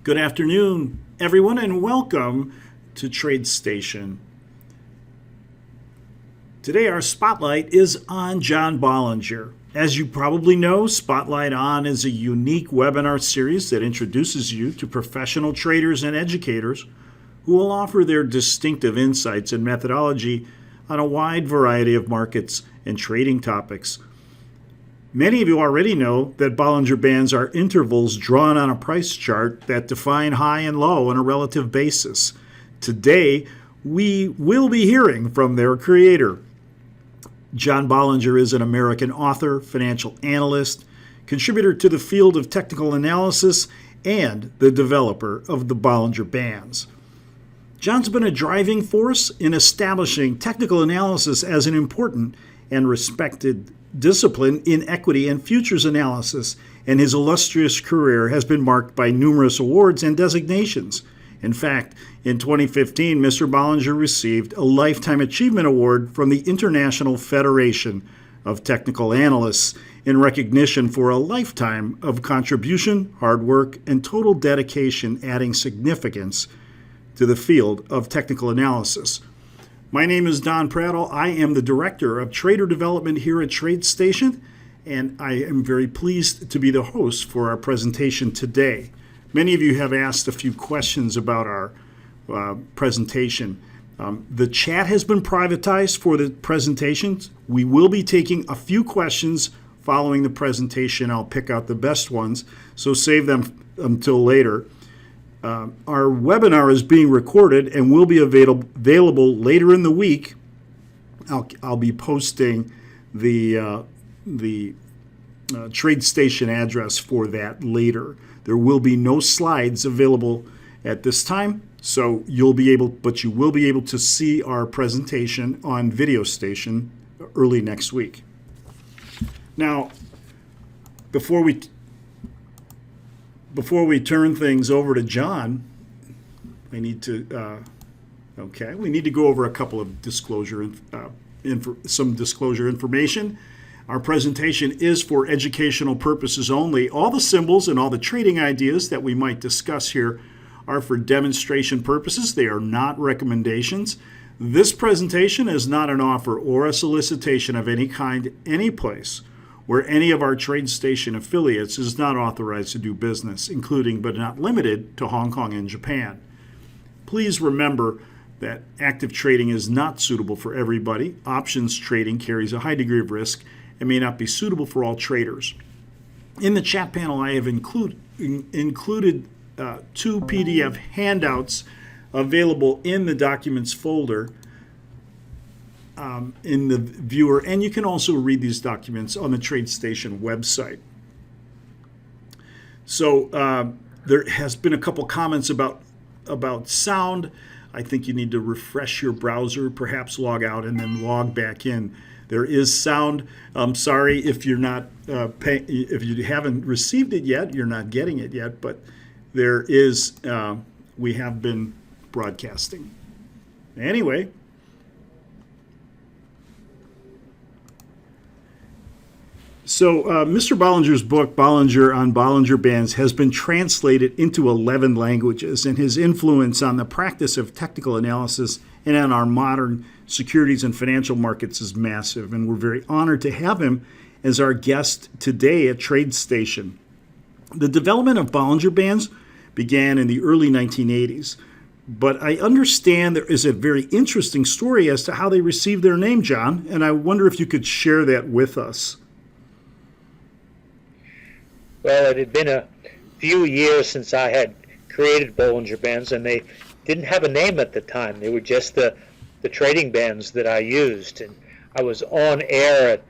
Good afternoon, everyone, and welcome to TradeStation. Today, our spotlight is on John Bollinger. As you probably know, Spotlight On is a unique webinar series that introduces you to professional traders and educators who will offer their distinctive insights and methodology on a wide variety of markets and trading topics. Many of you already know that Bollinger Bands are intervals drawn on a price chart that define high and low on a relative basis. Today, we will be hearing from their creator. John Bollinger is an American author, financial analyst, contributor to the field of technical analysis, and the developer of the Bollinger Bands. John's been a driving force in establishing technical analysis as an important and respected discipline in equity and futures analysis, and his illustrious career has been marked by numerous awards and designations. In fact, in 2015, Mr. Bollinger received a Lifetime Achievement Award from the International Federation of Technical Analysts in recognition for a lifetime of contribution, hard work, and total dedication, adding significance to the field of technical analysis. My name is Don Prattle. I am the Director of Trader Development here at TradeStation, and I am very pleased to be the host for our presentation today. Many of you have asked a few questions about our presentation. The chat has been privatized for the presentations. We will be taking a few questions following the presentation. I'll pick out the best ones, so save them until later. Our webinar is being recorded and will be available later in the week. I'll be posting the TradeStation address for that later. There will be no slides available at this time, so you will be able to see our presentation on VideoStation early next week. Now, before we turn things over to John, we need to go over a couple of disclosure information. Our presentation is for educational purposes only. All the symbols and all the trading ideas that we might discuss here are for demonstration purposes. They are not recommendations. This presentation is not an offer or a solicitation of any kind, any place where any of our TradeStation affiliates is not authorized to do business, including but not limited to Hong Kong and Japan. Please remember that active trading is not suitable for everybody. Options trading carries a high degree of risk and may not be suitable for all traders. In the chat panel, I have included two PDF handouts available in the documents folder in the viewer, and you can also read these documents on the TradeStation website. So there has been a couple comments about sound. I think you need to refresh your browser, perhaps log out and then log back in. There is sound. I'm sorry if you're not if you haven't received it yet, you're not getting it yet, but there is. We have been broadcasting. Anyway. So Mr. Bollinger's book, Bollinger on Bollinger Bands, has been translated into 11 languages, and his influence on the practice of technical analysis and on our modern securities and financial markets is massive, and we're very honored to have him as our guest today at TradeStation. The development of Bollinger Bands began in the early 1980s, but I understand there is a very interesting story as to how they received their name, John, and I wonder if you could share that with us. Well, it had been a few years since I had created Bollinger Bands, and they didn't have a name at the time. They were just the trading bands that I used. And I was on air at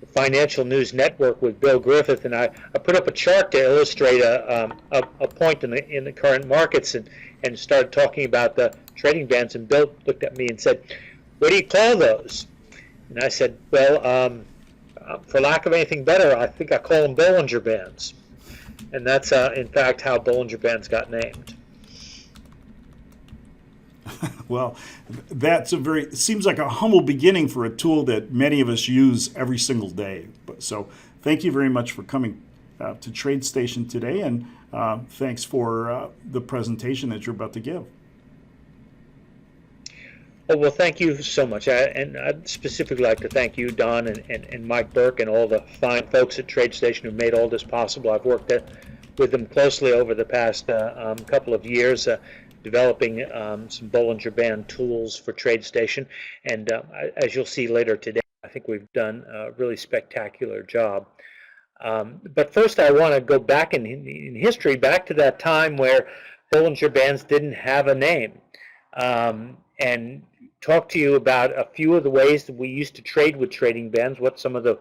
the Financial News Network with Bill Griffith, and I put up a chart to illustrate a point in the current markets and started talking about the trading bands. And Bill looked at me and said, "What do you call those?" And I said, "Well, for lack of anything better, I think I call them Bollinger Bands." And that's, in fact, how Bollinger Bands got named. Well, it seems like a humble beginning for a tool that many of us use every single day. So thank you very much for coming to TradeStation today, and Thanks for the presentation that you're about to give. Oh, well, thank you so much. And I'd specifically like to thank you, Don, and Mike Burke, and all the fine folks at TradeStation who made all this possible. I've worked with them closely over the past couple of years, developing some Bollinger Band tools for TradeStation. And as you'll see later today, I think we've done a really spectacular job. But first, I want to go back in history, back to that time where Bollinger Bands didn't have a name. And talk to you about a few of the ways that we used to trade with trading bands, what some of the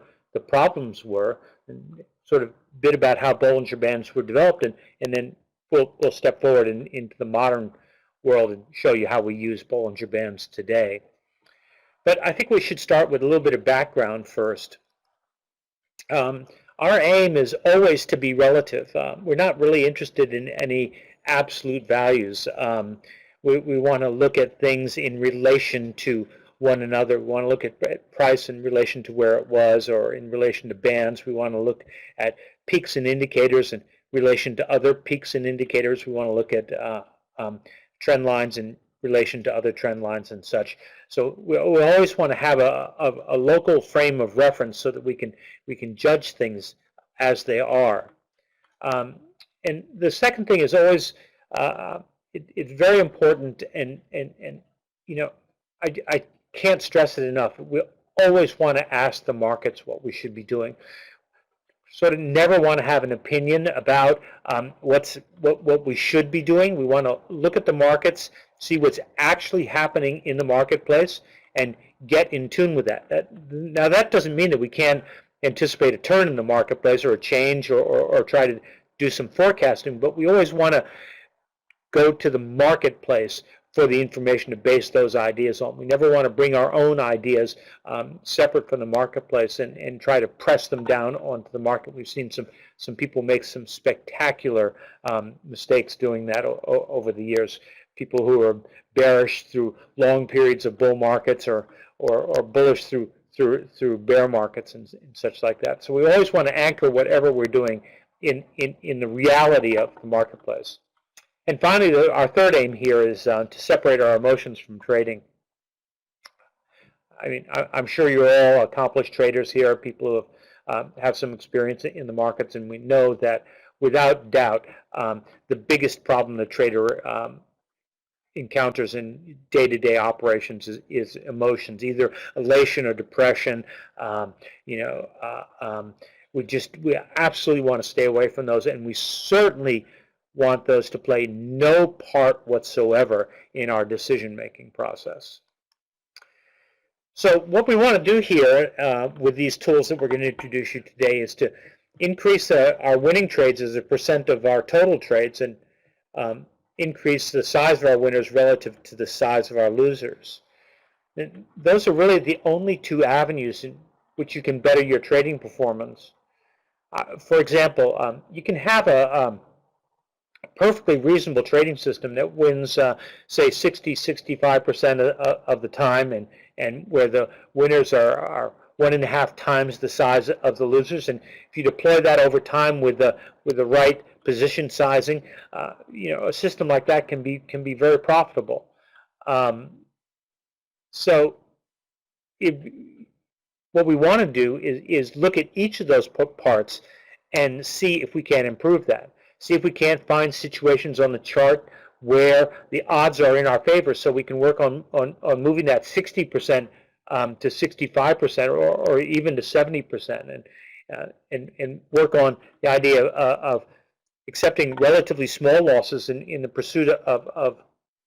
problems were, and sort of a bit about how Bollinger Bands were developed, and then we'll step forward into the modern world and show you how we use Bollinger Bands today. But I think we should start with a little bit of background first. Our aim is always to be relative. We're not really interested in any absolute values. We want to look at things in relation to one another. We want to look at price in relation to where it was, or in relation to bands. We want to look at peaks and indicators in relation to other peaks and indicators. We want to look at trend lines in relation to other trend lines and such. So we always want to have a local frame of reference so that we can judge things as they are. And the second thing is always it's very important, and you know, I can't stress it enough. We always want to ask the markets what we should be doing. Sort of never want to have an opinion about what we should be doing. We want to look at the markets, see what's actually happening in the marketplace, and get in tune with that. Now, that doesn't mean that we can't anticipate a turn in the marketplace or a change, or try to do some forecasting, but we always want to go to the marketplace for the information to base those ideas on. We never want to bring our own ideas separate from the marketplace and try to press them down onto the market. We've seen some people make some spectacular mistakes doing that over the years. People who are bearish through long periods of bull markets, or bullish through bear markets and such like that. So we always want to anchor whatever we're doing in the reality of the marketplace. And finally, our third aim here is to separate our emotions from trading. I mean, I'm sure you're all accomplished traders here, people who have some experience in the markets, and we know that without doubt, the biggest problem the trader encounters in day-to-day operations is emotions, either elation or depression. We absolutely want to stay away from those, and we certainly want those to play no part whatsoever in our decision-making process. So what we want to do here with these tools that we're going to introduce you today is to increase our winning trades as a percent of our total trades, and increase the size of our winners relative to the size of our losers. And those are really the only two avenues in which you can better your trading performance. For example, you can have a perfectly reasonable trading system that wins, say, 60–65% of the time, and where the winners are 1.5 times the size of the losers. And if you deploy that over time with the right position sizing, a system like that can be very profitable. So what we want to do is look at each of those parts and see if we can improve that. See if we can't find situations on the chart where the odds are in our favor, so we can work on moving that 60% to 65%, or even to 70%, and work on the idea of accepting relatively small losses in the pursuit of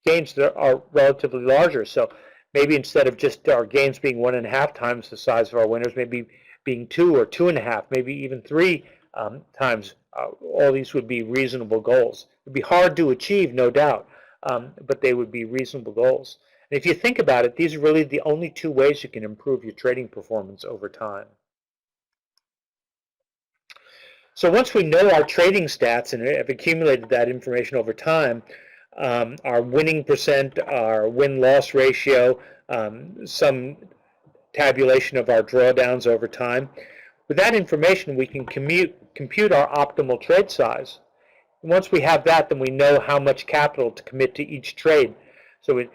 gains that are relatively larger. So maybe instead of just our gains being 1.5 times the size of our winners, maybe being 2 or 2.5, maybe even 3 times. All these would be reasonable goals. It would be hard to achieve, no doubt, but they would be reasonable goals. And if you think about it, these are really the only two ways you can improve your trading performance over time. So once we know our trading stats and have accumulated that information over time, our winning percent, our win-loss ratio, some tabulation of our drawdowns over time, with that information we can compute our optimal trade size. Once we have that, then we know how much capital to commit to each trade. So we're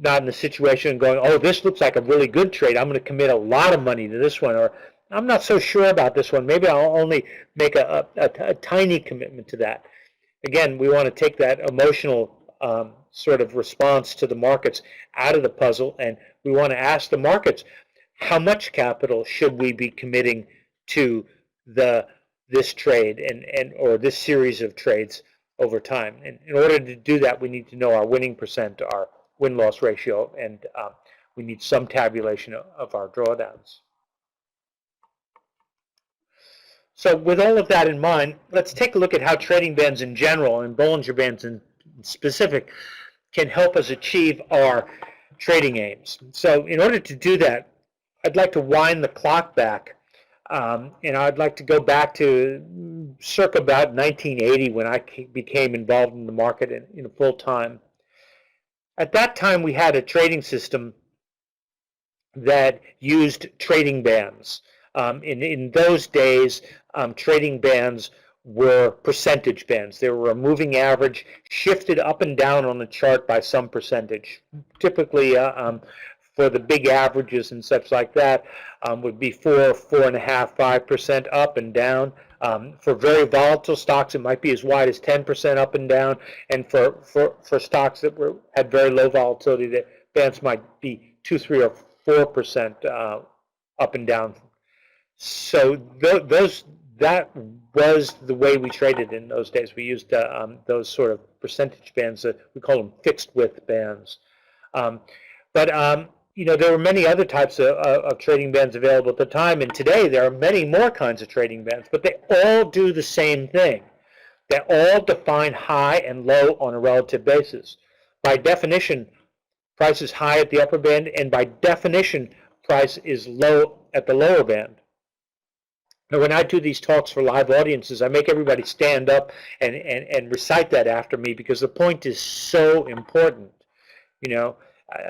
not in the situation going, oh, this looks like a really good trade. I'm going to commit a lot of money to this one, or I'm not so sure about this one. Maybe I'll only make a tiny commitment to that. Again, we want to take that emotional sort of response to the markets out of the puzzle, and we want to ask the markets, how much capital should we be committing to this trade and or this series of trades over time? And in order to do that, we need to know our winning percent, our win-loss ratio, and we need some tabulation of our drawdowns. So with all of that in mind, let's take a look at how trading bands in general and Bollinger Bands in specific can help us achieve our trading aims. So in order to do that, I'd like to wind the clock back, and I'd like to go back to circa about 1980 when I became involved in the market in full time. At that time, we had a trading system that used trading bands. In those days, trading bands were percentage bands. They were a moving average shifted up and down on the chart by some percentage. Typically, for the big averages and such like that, would be 4, 4.5%, 5% up and down. For very volatile stocks, it might be as wide as 10% up and down. And for stocks that had very low volatility, the bands might be 2, 3, or 4% up and down. So that was the way we traded in those days. We used those sort of percentage bands. We call them fixed width bands. But there were many other types of trading bands available at the time, and today there are many more kinds of trading bands, but they all do the same thing. They all define high and low on a relative basis. By definition, price is high at the upper band, and by definition, price is low at the lower band. Now, when I do these talks for live audiences, I make everybody stand up and recite that after me because the point is so important.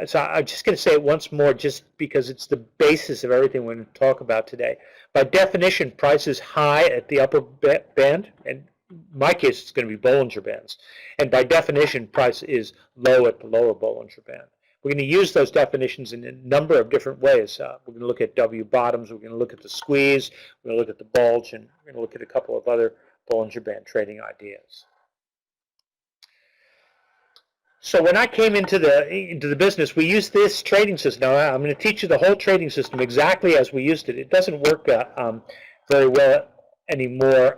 So I'm just going to say it once more just because it's the basis of everything we're going to talk about today. By definition, price is high at the upper band, and in my case, it's going to be Bollinger Bands. And by definition, price is low at the lower Bollinger Band. We're going to use those definitions in a number of different ways. We're going to look at W bottoms, we're going to look at the squeeze, we're going to look at the bulge, and we're going to look at a couple of other Bollinger Band trading ideas. So when I came into the business, we used this trading system. Now, I'm going to teach you the whole trading system exactly as we used it. It doesn't work very well anymore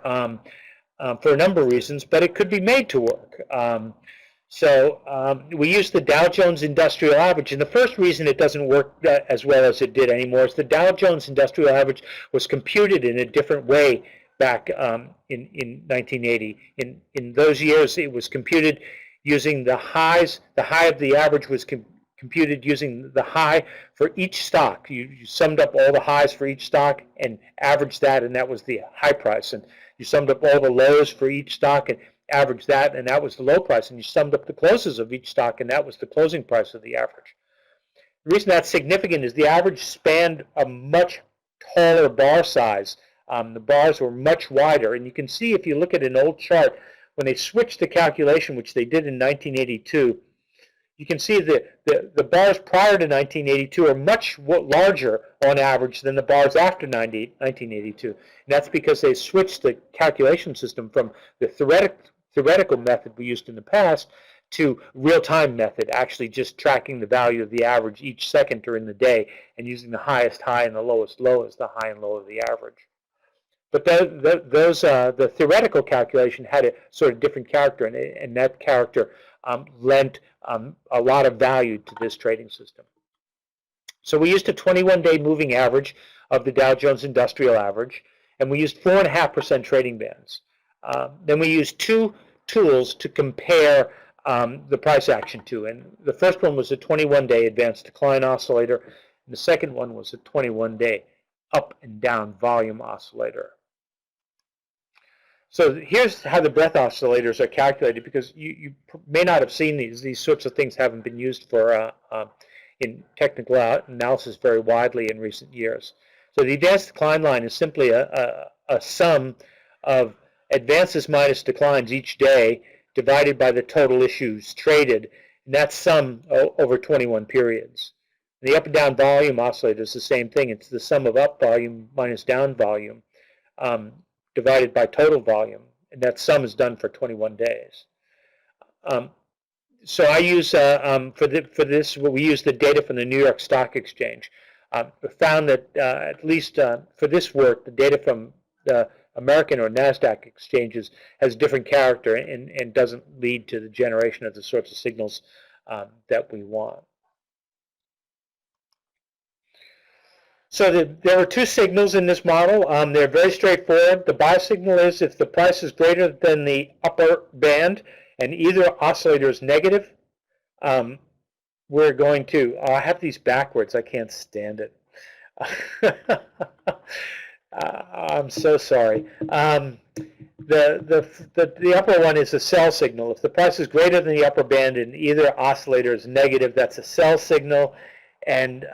for a number of reasons, but it could be made to work. So we use the Dow Jones Industrial Average, and the first reason it doesn't work as well as it did anymore is the Dow Jones Industrial Average was computed in a different way back in 1980. In those years, it was computed using the highs. The high of the average was computed using the high for each stock. You summed up all the highs for each stock and averaged that, and that was the high price. And you summed up all the lows for each stock and averaged that, and that was the low price. And you summed up the closes of each stock, and that was the closing price of the average. The reason that's significant is the average spanned a much taller bar size. The bars were much wider, and you can see if you look at an old chart, when they switched the calculation, which they did in 1982, you can see that the bars prior to 1982 are much larger on average than the bars after 1982. And that's because they switched the calculation system from the theoretical method we used in the past to real-time method, actually just tracking the value of the average each second during the day and using the highest high and the lowest low as the high and low of the average. But the theoretical calculation had a sort of different character, and that character lent a lot of value to this trading system. So we used a 21-day moving average of the Dow Jones Industrial Average, and we used 4.5% trading bands. Then we used two tools to compare the price action to, and the first one was a 21-day advanced decline oscillator, and the second one was a 21-day up and down volume oscillator. So here's how the breadth oscillators are calculated, because you may not have seen these. These sorts of things haven't been used for in technical analysis very widely in recent years. So the advanced decline line is simply a sum of advances minus declines each day divided by the total issues traded, and that's sum over 21 periods. The up and down volume oscillator is the same thing. It's the sum of up volume minus down volume divided by total volume, and that sum is done for 21 days. So I use, for this, we use the data from the New York Stock Exchange. We found that at least for this work, the data from the American or NASDAQ exchanges has different character and doesn't lead to the generation of the sorts of signals that we want. So there are two signals in this model. They're very straightforward. The buy signal is if the price is greater than the upper band and either oscillator is negative, we're going to, I have these backwards. I can't stand it. I'm so sorry. The upper one is a sell signal. If the price is greater than the upper band and either oscillator is negative, that's a sell signal. And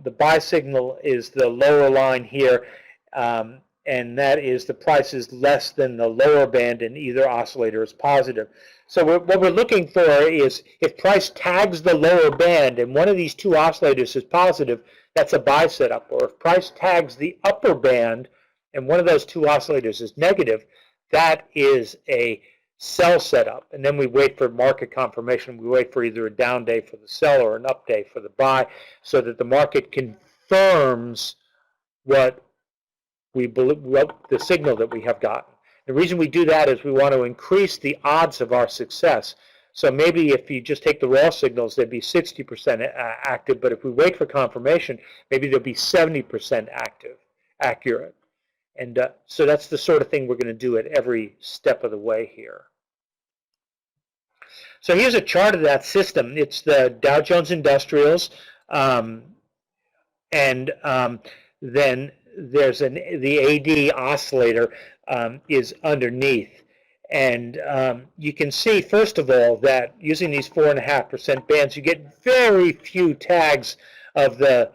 the buy signal is the lower line here, and that is the price is less than the lower band and either oscillator is positive. So what we're looking for is if price tags the lower band and one of these two oscillators is positive, that's a buy setup. Or if price tags the upper band and one of those two oscillators is negative, that is a sell setup. And then we wait for market confirmation. We wait for either a down day for the sell or an up day for the buy so that the market confirms what we believe, what the signal that we have gotten. The reason we do that is we want to increase the odds of our success. So maybe if you just take the raw signals, they'd be 60% active, but if we wait for confirmation, maybe they'll be 70% accurate. And so that's the sort of thing we're going to do at every step of the way here. So here's a chart of that system. It's the Dow Jones Industrials, and then there's the AD oscillator is underneath. And you can see, first of all, that using these 4.5% bands, you get very few tags of the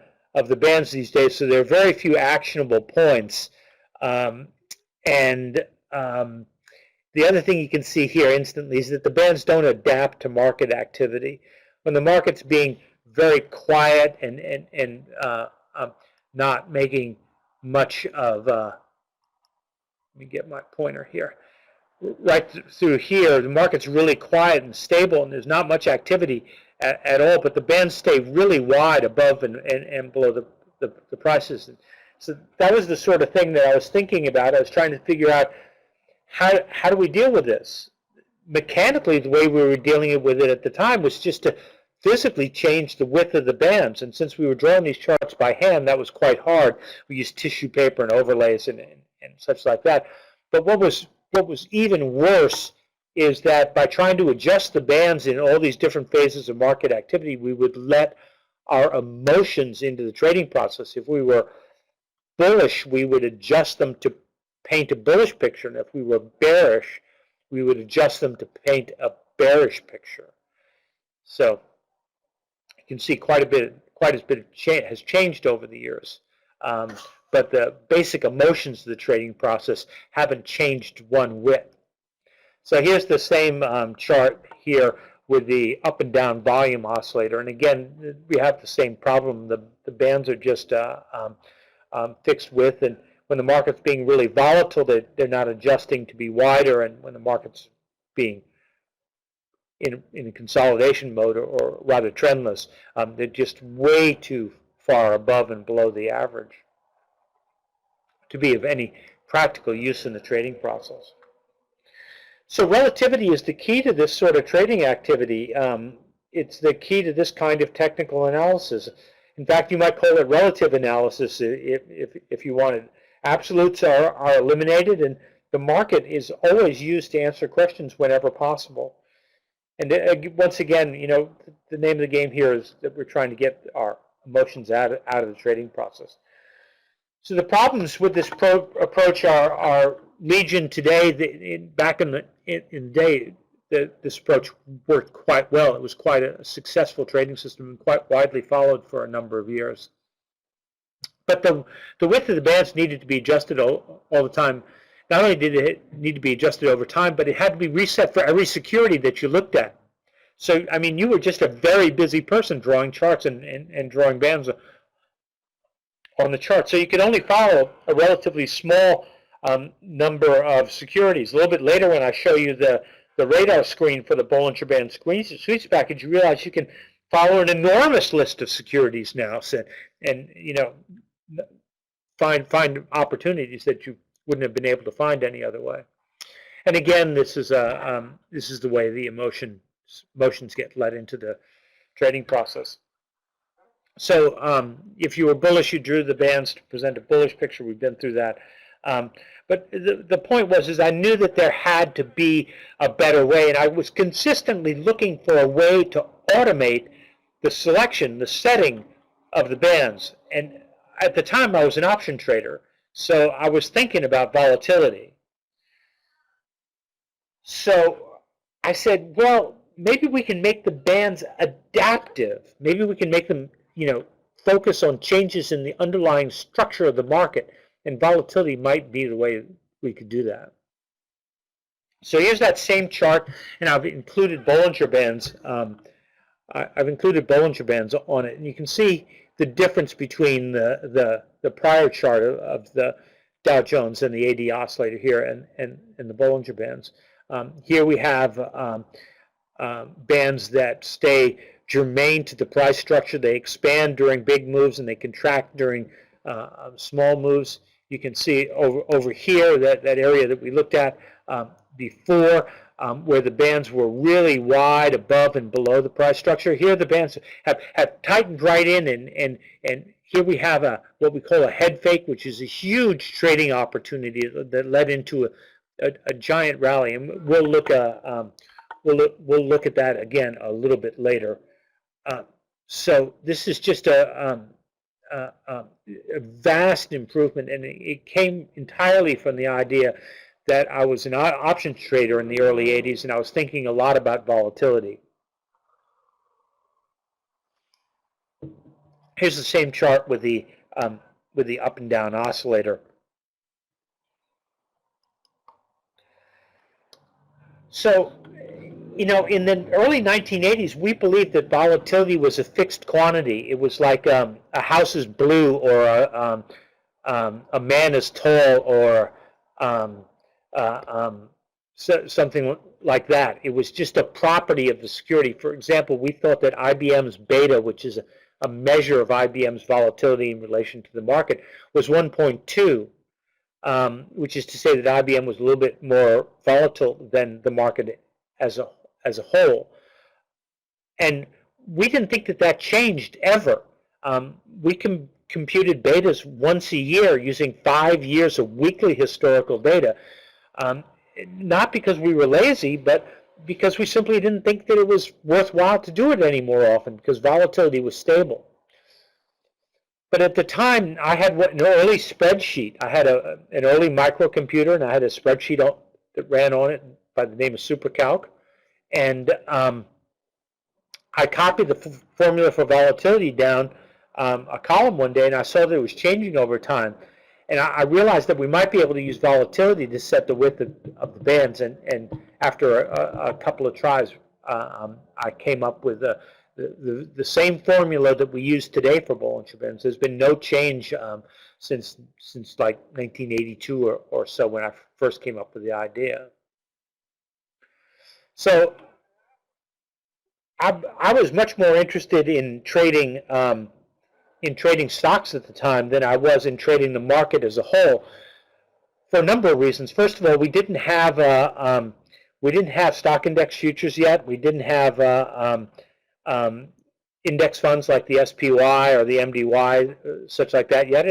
bands these days, so there are very few actionable points. The other thing you can see here instantly is that the bands don't adapt to market activity. When the market's being very quiet and not making much of, let me get my pointer here. Right through here, the market's really quiet and stable, and there's not much activity at all, but the bands stay really wide above and below the prices. So that was the sort of thing that I was thinking about. I was trying to figure out how do we deal with this? Mechanically, the way we were dealing with it at the time was just to physically change the width of the bands. And since we were drawing these charts by hand, that was quite hard. We used tissue paper and overlays and such like that. But what was even worse is that by trying to adjust the bands in all these different phases of market activity, we would let our emotions into the trading process. If we were bullish, we would adjust them to paint a bullish picture, and if we were bearish, we would adjust them to paint a bearish picture. So you can see quite a bit has changed over the years, but the basic emotions of the trading process haven't changed one whit. So here's the same chart here with the up and down volume oscillator, and again we have the same problem. The bands are just fixed width, and when the market's being really volatile, they're not adjusting to be wider, and when the market's being in consolidation mode, or rather trendless, they're just way too far above and below the average to be of any practical use in the trading process. So relativity is the key to this sort of trading activity. It's the key to this kind of technical analysis. In fact, you might call it relative analysis if you wanted. Absolutes are eliminated, and the market is always used to answer questions whenever possible. And once again, you know, the name of the game here is that we're trying to get our emotions out of the trading process. So the problems with this approach are legion today. Back in the day, this approach worked quite well. It was quite a successful trading system and quite widely followed for a number of years. But the width of the bands needed to be adjusted all the time. not only did it need to be adjusted over time, but it had to be reset for every security that you looked at. So, I mean, you were just a very busy person drawing charts and drawing bands on the chart. So you could only follow a relatively small number of securities. A little bit later, when I show you the radar screen for the Bollinger Band sweeps package, you realize you can follow an enormous list of securities now, and you know, find opportunities that you wouldn't have been able to find any other way. And again, this is the way the emotions get led into the trading process. So if you were bullish, you drew the bands to present a bullish picture. We've been through that. But the point is I knew that there had to be a better way, and I was consistently looking for a way to automate the selection, the setting of the bands. And at the time, I was an option trader, so I was thinking about volatility. So I said, well, maybe we can make the bands adaptive. Maybe we can make them, you know, focus on changes in the underlying structure of the market, and volatility might be the way we could do that. So here's that same chart, and I've included Bollinger Bands. I've included Bollinger Bands on it, and you can see the difference between the prior chart of the Dow Jones and the AD oscillator here, and the Bollinger Bands. Here we have bands that stay germane to the price structure. They expand during big moves and they contract during small moves. You can see over here that area that we looked at before, where the bands were really wide above and below the price structure. Here the bands have tightened right in, and here we have what we call a head fake, which is a huge trading opportunity that led into a giant rally, and we'll look at that again a little bit later. So this is just a vast improvement, and it came entirely from the idea that I was an options trader in the early 80s, and I was thinking a lot about volatility. Here's the same chart with the up and down oscillator. So, you know, in the early 1980s, we believed that volatility was a fixed quantity. It was like a house is blue, or a man is tall, or something like that. It was just a property of the security. For example, we thought that IBM's beta, which is a measure of IBM's volatility in relation to the market, was 1.2. Which is to say that IBM was a little bit more volatile than the market as a whole. And we didn't think that changed ever. We computed betas once a year using 5 years of weekly historical data, not because we were lazy, but because we simply didn't think that it was worthwhile to do it any more often, because volatility was stable. But at the time, I had an early spreadsheet. I had an early microcomputer, and I had a spreadsheet that ran on it by the name of SuperCalc. And I copied the formula for volatility down a column one day, and I saw that it was changing over time. And I realized that we might be able to use volatility to set the width of the bands. And after a couple of tries, I came up with the same formula that we use today for Bollinger Bands. There's been no change since like 1982 or so, when I first came up with the idea. So I was much more interested in trading stocks at the time than I was in trading the market as a whole, for a number of reasons. First of all, we didn't have stock index futures yet. We didn't have index funds like the SPY or the MDY, such like that yet.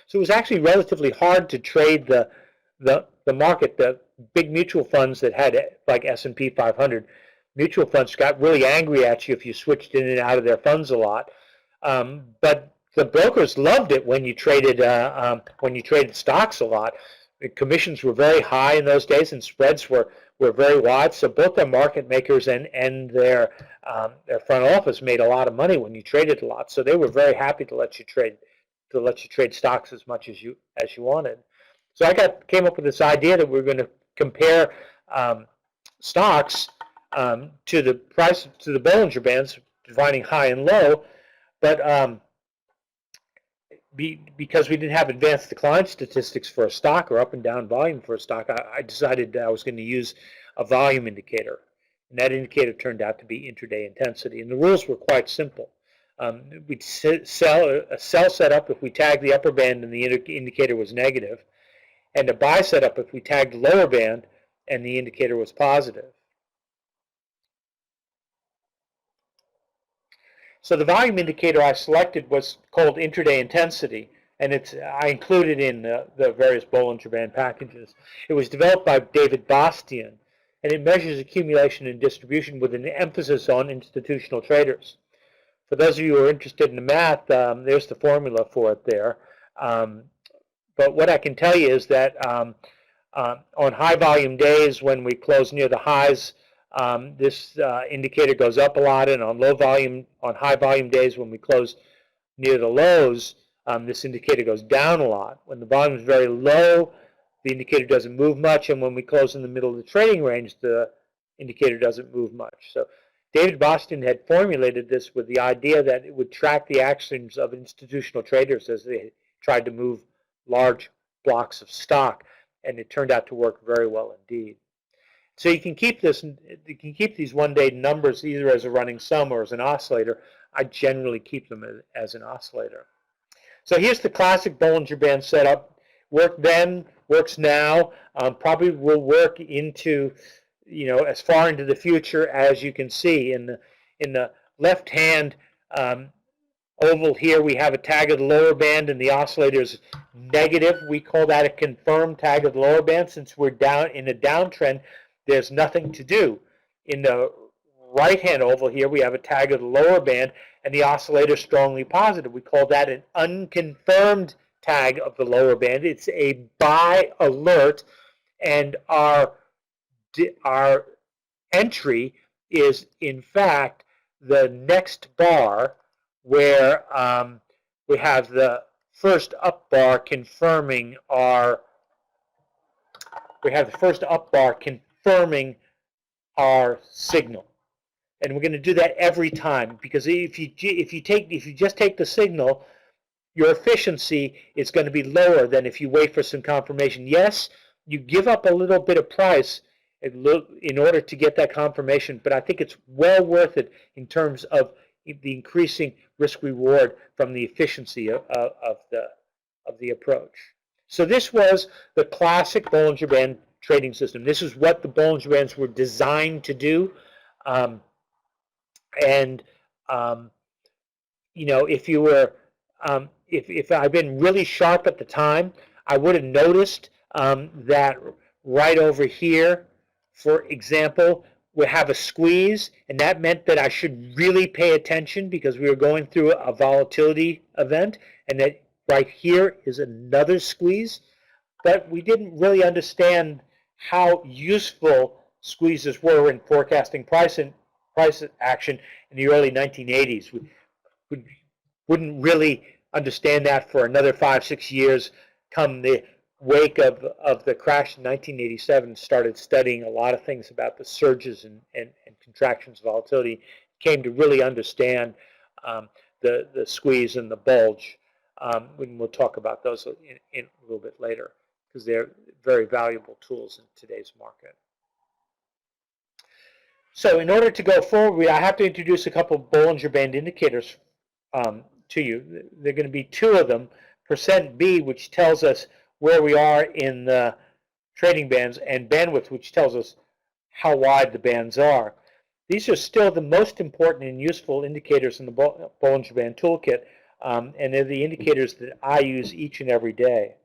So it was actually relatively hard to trade the market. The big mutual funds that had, like S&P 500, mutual funds got really angry at you if you switched in and out of their funds a lot. But the brokers loved it when you traded stocks a lot. The commissions were very high in those days, and spreads were very wide. So both their market makers and their front office made a lot of money when you traded a lot. So they were very happy to let you trade stocks as much as you wanted. So I came up with this idea that we're going to compare stocks to the price to the Bollinger Bands, defining high and low, but because we didn't have advanced decline statistics for a stock or up and down volume for a stock, I decided that I was going to use a volume indicator. And that indicator turned out to be intraday intensity. And the rules were quite simple. We'd sell a sell setup if we tagged the upper band and the indicator was negative, and a buy setup if we tagged the lower band and the indicator was positive. So the volume indicator I selected was called intraday intensity, and I included in the various Bollinger Band packages. It was developed by David Bastian, and it measures accumulation and distribution with an emphasis on institutional traders. For those of you who are interested in the math, there's the formula for it there. But what I can tell you is that on high volume days when we close near the highs, this indicator goes up a lot, and on high volume days when we close near the lows, this indicator goes down a lot. When the volume is very low, the indicator doesn't move much, and when we close in the middle of the trading range, the indicator doesn't move much. So David Bastian had formulated this with the idea that it would track the actions of institutional traders as they tried to move large blocks of stock, and it turned out to work very well indeed. So you can keep these one-day numbers either as a running sum or as an oscillator. I generally keep them as an oscillator. So here's the classic Bollinger Band setup. Worked then, works now, probably will work into, as far into the future as you can see. In the left-hand oval here, we have a tag of the lower band, and the oscillator is negative. We call that a confirmed tag of the lower band. Since we're down in a downtrend, there's nothing to do. In the right-hand oval here, we have a tag of the lower band, and the oscillator is strongly positive. We call that an unconfirmed tag of the lower band. It's a buy alert, and our entry is, in fact, the next bar, where we have the first up bar confirming our signal. And we're going to do that every time, because if you just take the signal, your efficiency is going to be lower than if you wait for some confirmation. Yes, you give up a little bit of price in order to get that confirmation, but I think it's well worth it in terms of the increasing risk reward from the efficiency of the approach. So this was the classic Bollinger Band trading system. This is what the Bollinger Bands were designed to do. If you were if I'd been really sharp at the time, I would have noticed that right over here, for example, we have a squeeze, and that meant that I should really pay attention because we were going through a volatility event, and that right here is another squeeze. But we didn't really understand how useful squeezes were in forecasting price action in the early 1980s. We wouldn't really understand that for another 5-6 years. Come the wake of the crash in 1987, started studying a lot of things about the surges and contractions of volatility, came to really understand the squeeze and the bulge. We'll talk about those in a little bit later, because they're very valuable tools in today's market. So in order to go forward, I have to introduce a couple of Bollinger Band indicators to you. There are going to be two of them. %B, which tells us where we are in the trading bands, and bandwidth, which tells us how wide the bands are. These are still the most important and useful indicators in the Bollinger Band toolkit, and they're the indicators that I use each and every day.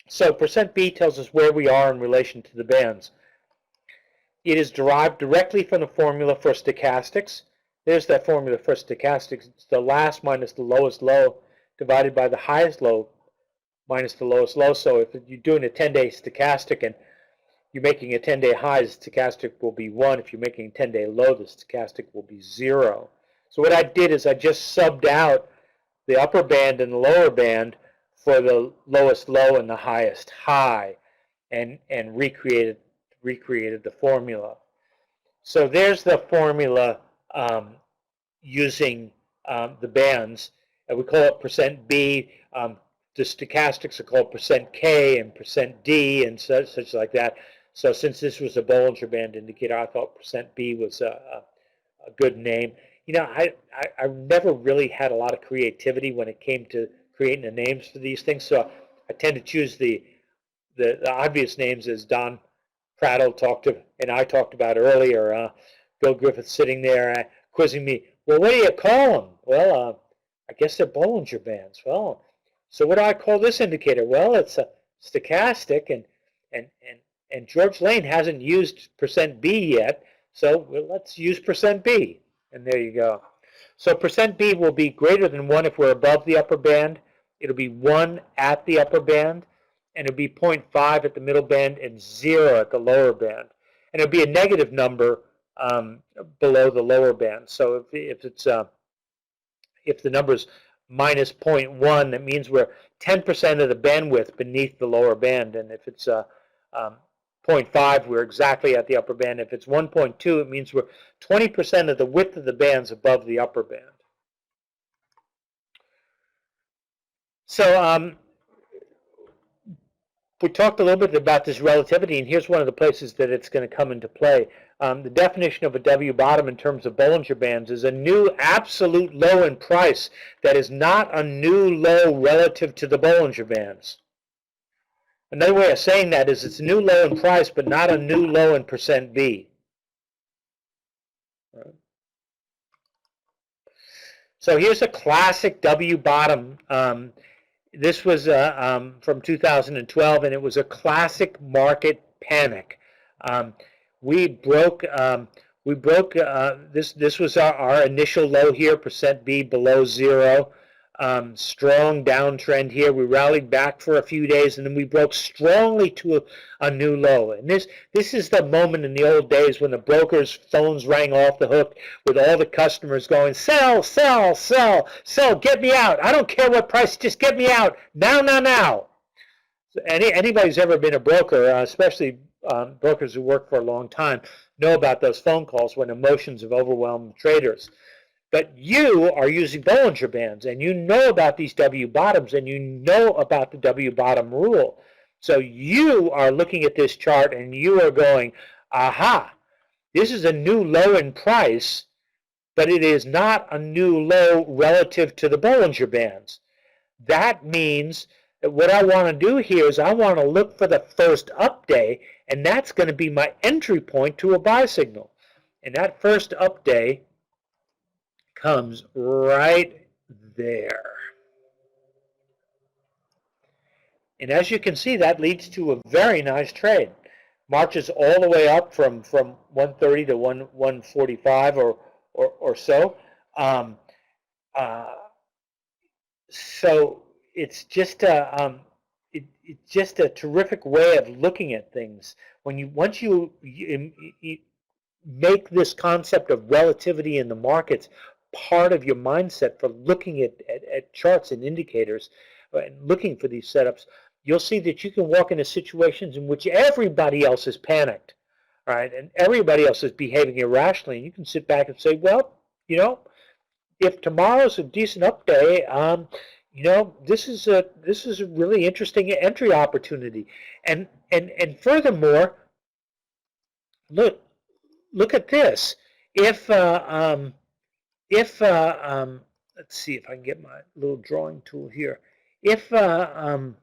So %B tells us where we are in relation to the bands. It is derived directly from the formula for stochastics. There's that formula for stochastics. It's the last minus the lowest low divided by the highest low minus the lowest low. So if you're doing a 10-day stochastic and you're making a 10-day high, the stochastic will be 1. If you're making a 10-day low, the stochastic will be 0. So what I did is I just subbed out the upper band and the lower band for the lowest low and the highest high, and recreated the formula. So there's the formula using the bands, and we call it percent B. The stochastics are called percent K and percent D and such like that. So since this was a Bollinger Band indicator, I thought percent B was a good name. You know, I never really had a lot of creativity when it came to creating the names for these things, so I tend to choose the obvious names, as Don Prattle and I talked about earlier. Bill Griffith sitting there quizzing me. Well, what do you call them? Well, I guess they're Bollinger Bands. Well, so what do I call this indicator? Well, it's a stochastic, and George Lane hasn't used percent B yet, so let's use percent B. And there you go. So percent B will be greater than 1 if we're above the upper band. It'll be 1 at the upper band, and it'll be 0.5 at the middle band and 0 at the lower band. And it'll be a negative number below the lower band. So if the number's minus 0.1, that means we're 10% of the bandwidth beneath the lower band. And if it's 0.5, we're exactly at the upper band. If it's 1.2, it means we're 20% of the width of the bands above the upper band. So we talked a little bit about this relativity, and here's one of the places that it's going to come into play. The definition of a W bottom in terms of Bollinger Bands is a new absolute low in price that is not a new low relative to the Bollinger Bands. Another way of saying that is it's a new low in price, but not a new low in percent B. Right. So here's a classic W bottom. This was from 2012, and it was a classic market panic. We broke this was our initial low here, percent B below 0. Strong downtrend here. We rallied back for a few days, and then we broke strongly to a new low. And this is the moment in the old days when the brokers' phones rang off the hook with all the customers going, sell, sell, sell, sell, get me out. I don't care what price, just get me out now, now, now. So anybody who's ever been a broker, especially brokers who work for a long time, know about those phone calls when emotions have overwhelmed traders. But you are using Bollinger Bands, and you know about these W bottoms, and you know about the W bottom rule. So you are looking at this chart, and you are going, aha, this is a new low in price, but it is not a new low relative to the Bollinger Bands. That means that what I want to do here is I want to look for the first up day, and that's going to be my entry point to a buy signal. And that first up day comes right there. And as you can see, that leads to a very nice trade. Marches all the way up from 130 to 145 or so. So it's just a terrific way of looking at things. Once you make this concept of relativity in the markets part of your mindset for looking at charts and indicators and looking for these setups, you'll see that you can walk into situations in which everybody else is panicked, right? And everybody else is behaving irrationally. And you can sit back and say, well, you know, if tomorrow's a decent up day, you know, this is a really interesting entry opportunity. And furthermore, look at this. If let's see if I can get my little drawing tool here. If I'm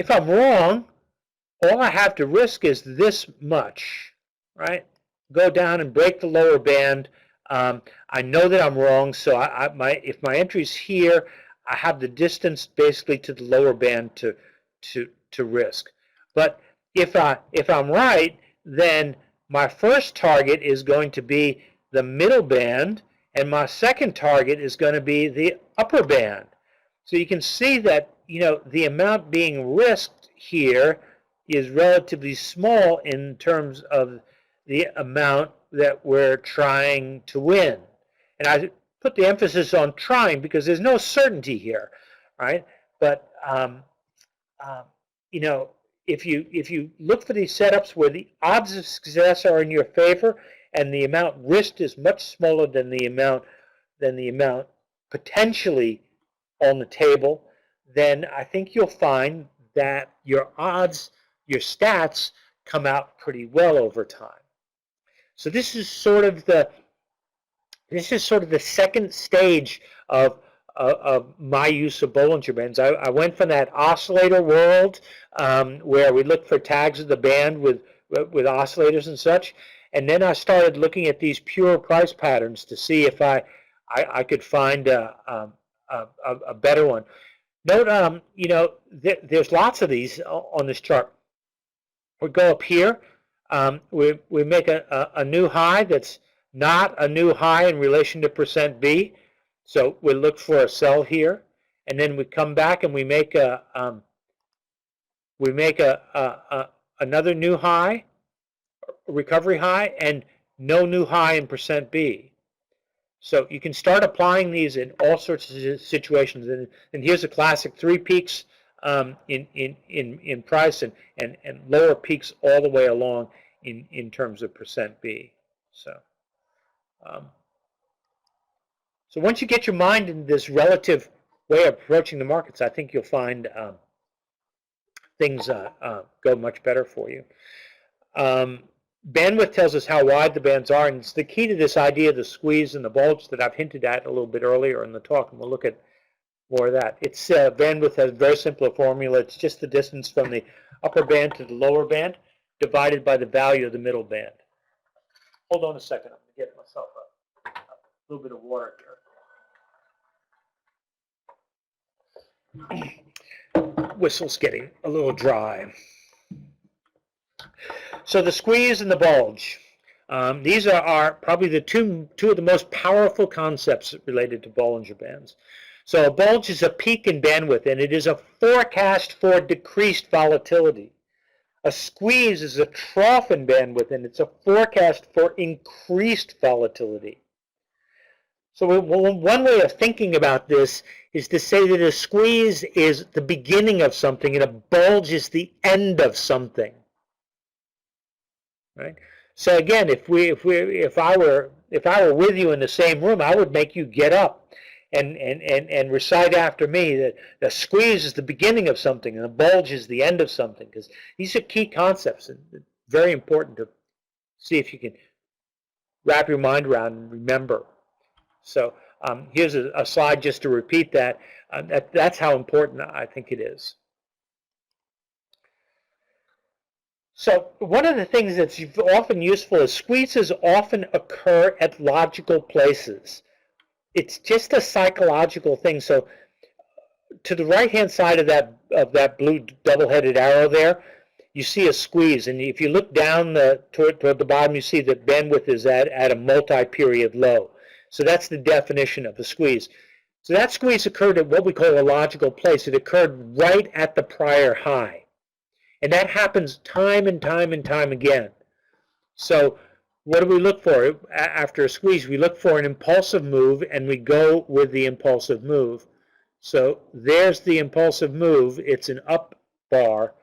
wrong, all I have to risk is this much, right? Go down and break the lower band. I know that I'm wrong, so if my entry's here, I have the distance basically to the lower band to risk. But if I'm right, then my first target is going to be the middle band, and my second target is going to be the upper band. So you can see that, you know, the amount being risked here is relatively small in terms of the amount that we're trying to win. And put the emphasis on trying because there's no certainty here, right? But you know, if you look for these setups where the odds of success are in your favor and the amount risked is much smaller than the amount potentially on the table, then I think you'll find that your odds, your stats come out pretty well over time. So this is sort of the second stage of my use of Bollinger Bands. I went from that oscillator world where we looked for tags of the band with oscillators and such, and then I started looking at these pure price patterns to see if I could find a better one. Note, you know, there's lots of these on this chart. We go up here, we make a new high that's not a new high in relation to percent B. So we look for a sell here, and then we come back and we make another new high, recovery high, and no new high in percent B. So you can start applying these in all sorts of situations. And here's a classic: 3 peaks in price and lower peaks all the way along in terms of percent B. So. So once you get your mind in this relative way of approaching the markets, I think you'll find things go much better for you. Bandwidth tells us how wide the bands are, and it's the key to this idea of the squeeze and the bulge that I've hinted at a little bit earlier in the talk, and we'll look at more of that. It's bandwidth has a very simple formula. It's just the distance from the upper band to the lower band divided by the value of the middle band. Hold on a second. I'm going to get myself a little bit of water here. Whistle's getting a little dry. So the squeeze and the bulge. These are probably the two of the most powerful concepts related to Bollinger Bands. So a bulge is a peak in bandwidth, and it is a forecast for decreased volatility. A squeeze is a trough in bandwidth, and it's a forecast for increased volatility. So one way of thinking about this is to say that a squeeze is the beginning of something and a bulge is the end of something. Right? So again, if I were with you in the same room, I would make you get up and recite after me that the squeeze is the beginning of something and the bulge is the end of something, because these are key concepts and very important to see if you can wrap your mind around and remember. So here's a slide just to repeat that. That's how important I think it is. So one of the things that's often useful is squeezes often occur at logical places. It's just a psychological thing. So to the right-hand side of that blue double-headed arrow there, you see a squeeze. And if you look down toward the bottom, you see that bandwidth is at a multi-period low. So that's the definition of a squeeze. So that squeeze occurred at what we call a logical place. It occurred right at the prior high. And that happens time and time and time again. So what do we look for after a squeeze? We look for an impulsive move, and we go with the impulsive move. So there's the impulsive move. It's an up bar.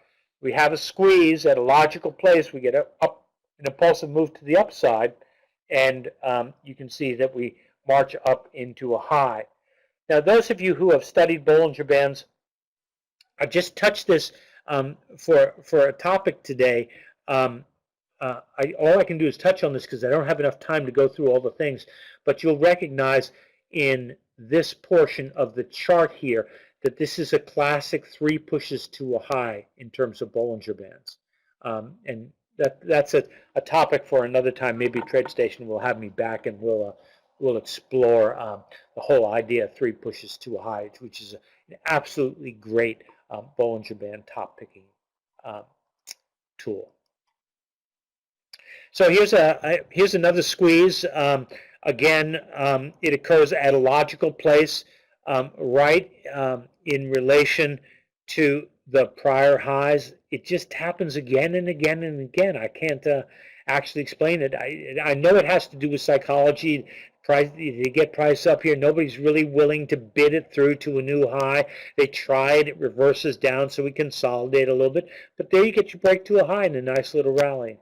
We have a squeeze at a logical place. We get an impulsive move to the upside. And you can see that we march up into a high. Now, those of you who have studied Bollinger Bands, I just touched this for a topic today. All I can do is touch on this because I don't have enough time to go through all the things. But you'll recognize in this portion of the chart here that this is a classic 3 pushes to a high in terms of Bollinger Bands. And that's a topic for another time. Maybe TradeStation will have me back and we'll explore the whole idea of 3 pushes to a high, which is an absolutely great Bollinger Band top picking tool. So here's another squeeze. Again, it occurs at a logical place, right in relation to the prior highs. It just happens again and again and again. I can't actually explain it. I know it has to do with psychology. Price, they get price up here. Nobody's really willing to bid it through to a new high. They try it, it reverses down, so we consolidate a little bit. But there you get your break to a high in a nice little rally.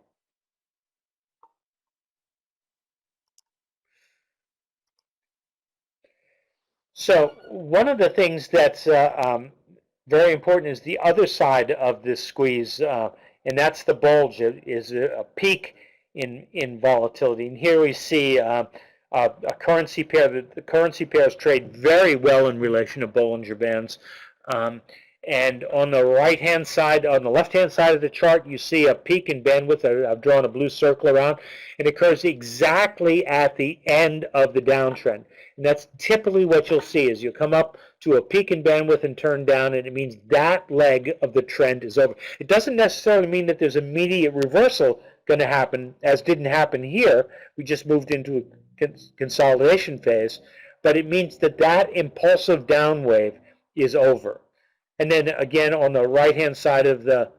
So one of the things that's very important is the other side of this squeeze, and that's the bulge. It is a peak in volatility. And here we see a currency pair. The currency pairs trade very well in relation to Bollinger Bands. And on the right-hand side, on the left-hand side of the chart, you see a peak in bandwidth. I've drawn a blue circle around. It occurs exactly at the end of the downtrend. And that's typically what you'll see is you'll come up to a peak in bandwidth and turn down, and it means that leg of the trend is over. It doesn't necessarily mean that there's immediate reversal going to happen, as didn't happen here. We just moved into a consolidation phase. But it means that that impulsive down wave is over. And then again, on the right-hand side of the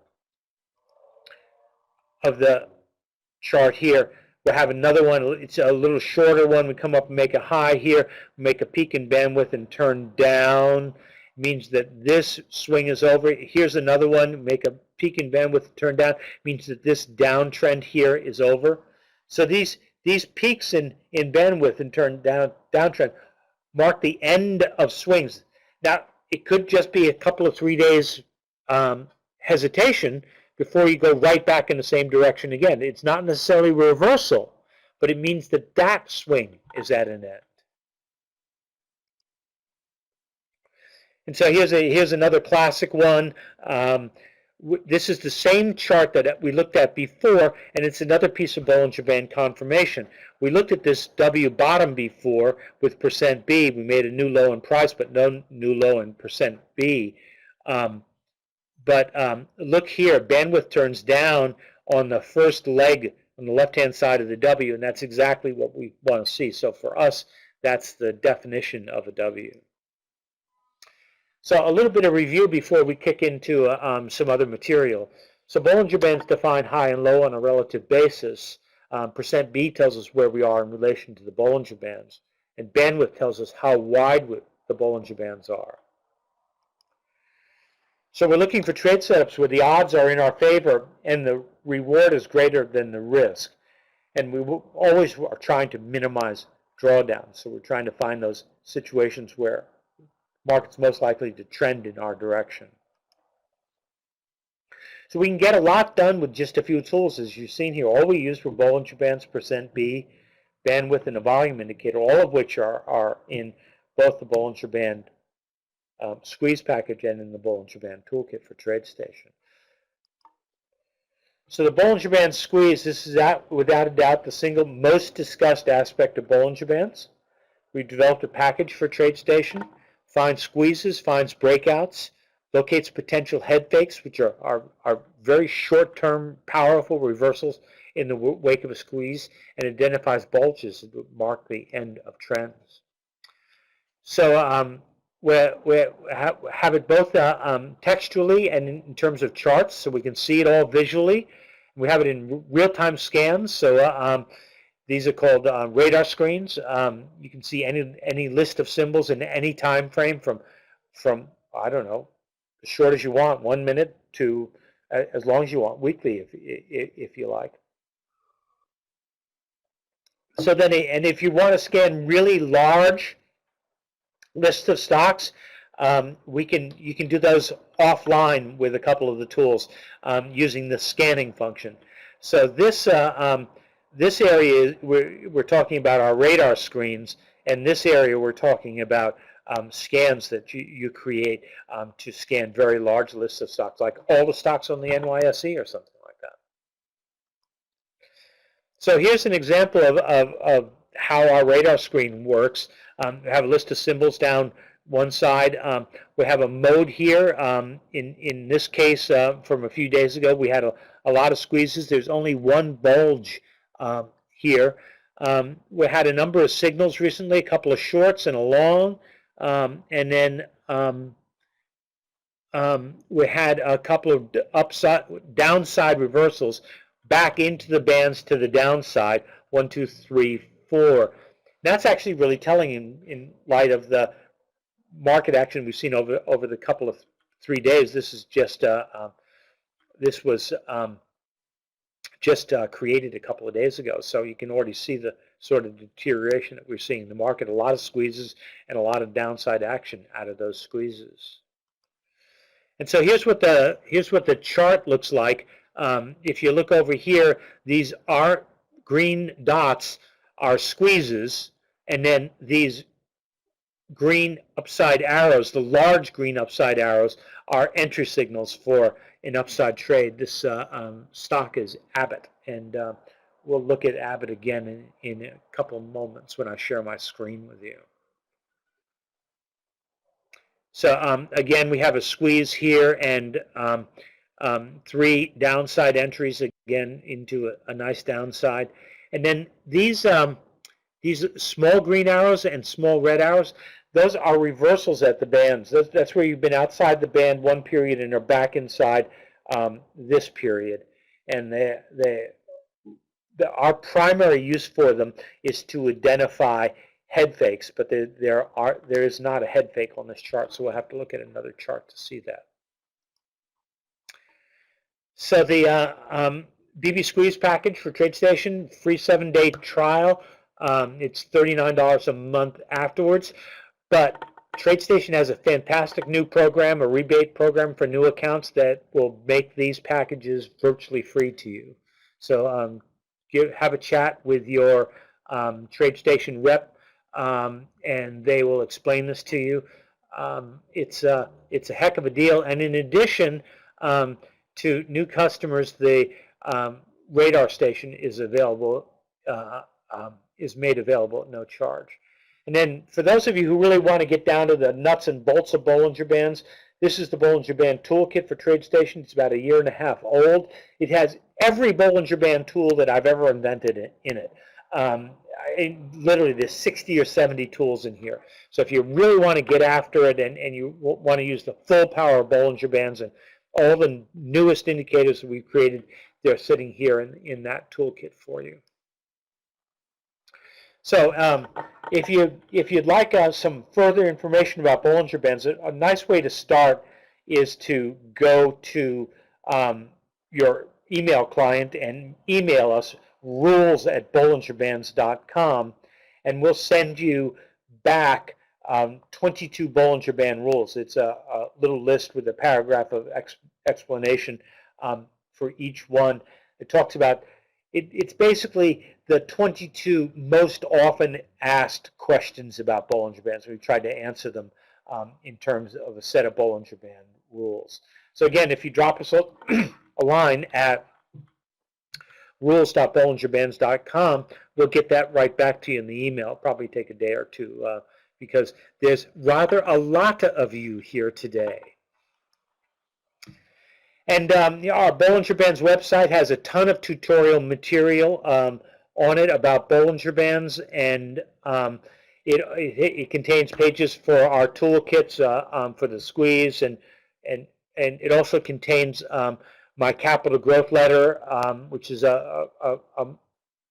chart here, we'll have another one. It's a little shorter one. We come up and make a high here, make a peak in bandwidth and turn down. It means that this swing is over. Here's another one. Make a peak in bandwidth and turn down. It means that this downtrend here is over. So these peaks in bandwidth and turn downtrend mark the end of swings. Now, it could just be a couple of 3 days hesitation before you go right back in the same direction again. It's not necessarily reversal, but it means that that swing is at an end. And so here's another classic one. This is the same chart that we looked at before, and it's another piece of Bollinger Band confirmation. We looked at this W bottom before with percent B. We made a new low in price, but no new low in percent B. But look here, bandwidth turns down on the first leg on the left-hand side of the W, and that's exactly what we want to see. So for us, that's the definition of a W. So a little bit of review before we kick into some other material. So Bollinger Bands define high and low on a relative basis. Percent B tells us where we are in relation to the Bollinger Bands. And bandwidth tells us how wide the Bollinger Bands are. So we're looking for trade setups where the odds are in our favor and the reward is greater than the risk. And we always are trying to minimize drawdowns. So we're trying to find those situations where market's most likely to trend in our direction. So we can get a lot done with just a few tools, as you've seen here. All we use for Bollinger Bands, percent B, bandwidth, and a volume indicator, all of which are in both the Bollinger Band squeeze package and in the Bollinger Band toolkit for TradeStation. So the Bollinger Band squeeze, this is without a doubt the single most discussed aspect of Bollinger Bands. We developed a package for TradeStation. Finds squeezes, finds breakouts, locates potential head fakes, which are very short-term, powerful reversals in the wake of a squeeze, and identifies bulges that mark the end of trends. So we have it both textually and in terms of charts, so we can see it all visually. We have it in real-time scans, so these are called radar screens. You can see any list of symbols in any time frame from I don't know, as short as you want, 1 minute, to as long as you want, weekly if you like. So then, and if you want to scan really large lists of stocks, you can do those offline with a couple of the tools using the scanning function. So this area, we're talking about our radar screens, and this area we're talking about scans that you create to scan very large lists of stocks, like all the stocks on the NYSE or something like that. So here's an example of how our radar screen works. We have a list of symbols down one side. We have a mode here. In this case, from a few days ago, we had a lot of squeezes. There's only one bulge here. We had a number of signals recently, a couple of shorts and a long, and then we had a couple of downside reversals, back into the bands to the downside, 1, 2, 3, 4. That's actually really telling in light of the market action we've seen over the couple of 3 days. This is just this was just created a couple of days ago, so you can already see the sort of deterioration that we're seeing in the market. A lot of squeezes and a lot of downside action out of those squeezes. And so here's what the chart looks like. If you look over here, these are green dots are squeezes, and then these green upside arrows, the large green upside arrows, are entry signals for an upside trade. This stock is Abbott, and we'll look at Abbott again in a couple of moments when I share my screen with you. So again, we have a squeeze here and 3 downside entries again into a nice downside. And then these small green arrows and small red arrows, those are reversals at the bands. That's where you've been outside the band one period and are back inside this period. And our primary use for them is to identify head fakes, but there is not a head fake on this chart, so we'll have to look at another chart to see that. So the BB Squeeze package for TradeStation, free 7-day trial. It's $39 a month afterwards, but TradeStation has a fantastic new program, a rebate program for new accounts that will make these packages virtually free to you. So have a chat with your TradeStation rep, and they will explain this to you. It's a heck of a deal, and in addition to new customers, the radar station is available, is made available at no charge. And then for those of you who really want to get down to the nuts and bolts of Bollinger Bands, this is the Bollinger Band toolkit for TradeStation. It's about 1.5 years old. It has every Bollinger Band tool that I've ever invented in it. Literally, there's 60 or 70 tools in here. So if you really want to get after it and you want to use the full power of Bollinger Bands and all the newest indicators that we've created, they're sitting here in that toolkit for you. So if you'd like some further information about Bollinger Bands, a nice way to start is to go to your email client and email us rules@bollingerbands.com, and we'll send you back 22 Bollinger Band rules. It's a little list with a paragraph of explanation for each one. It talks about it's basically the 22 most often asked questions about Bollinger Bands. We tried to answer them in terms of a set of Bollinger Band rules. So again, if you drop us a line at rules.bollingerbands.com, we'll get that right back to you in the email. It'll probably take a day or two because there's rather a lot of you here today. And our Bollinger Bands website has a ton of tutorial material on it about Bollinger Bands, and it contains pages for our toolkits for the squeeze, and it also contains my Capital Growth Letter, which is a